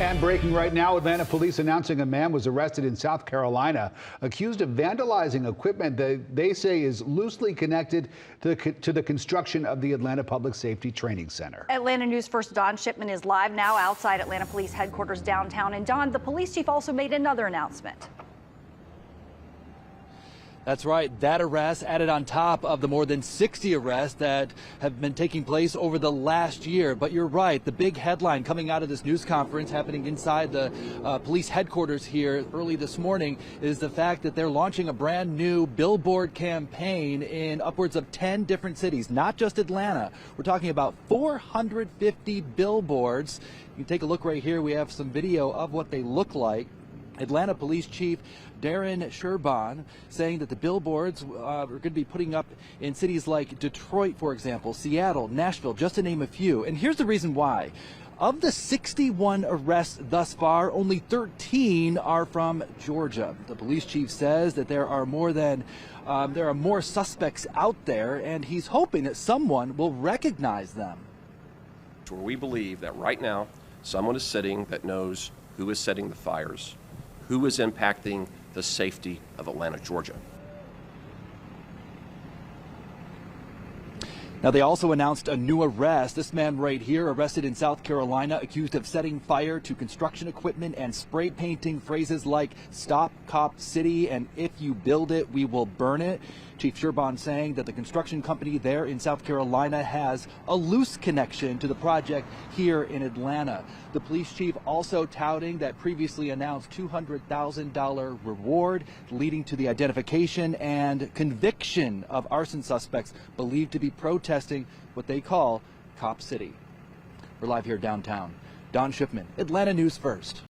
And breaking right now, Atlanta police announcing a man was arrested in South Carolina accused of vandalizing equipment that they say is loosely connected to the construction of the Atlanta Public Safety Training Center. Atlanta News First Don Shipman is live now outside Atlanta Police Headquarters downtown. And Don, the police chief also made another announcement. That's right. That arrest added on top of the more than 60 arrests that have been taking place over the last year. But you're right. The big headline coming out of this news conference happening inside the police headquarters here early this morning is the fact that they're launching a brand new billboard campaign in upwards of 10 different cities, not just Atlanta. We're talking about 450 billboards. You can take a look right here. We have some video of what they look like. Atlanta Police Chief Darren Sherbon saying that the billboards are going to be putting up in cities like Detroit, for example, Seattle, Nashville, just to name a few. And here's the reason why. Of the 61 arrests thus far, only 13 are from Georgia. The police chief says that there are more suspects out there, and he's hoping that someone will recognize them. Where we believe that right now someone is sitting that knows who is setting the fires, who is impacting the safety of Atlanta, Georgia. Now, they also announced a new arrest. This man right here, arrested in South Carolina, accused of setting fire to construction equipment and spray painting phrases like "Stop Cop City" and "If you build it, we will burn it." Chief Sherbon saying that the construction company there in South Carolina has a loose connection to the project here in Atlanta. The police chief also touting that previously announced $200,000 reward leading to the identification and conviction of arson suspects believed to be protesting what they call Cop City. We're live here downtown. Don Shipman, Atlanta News First.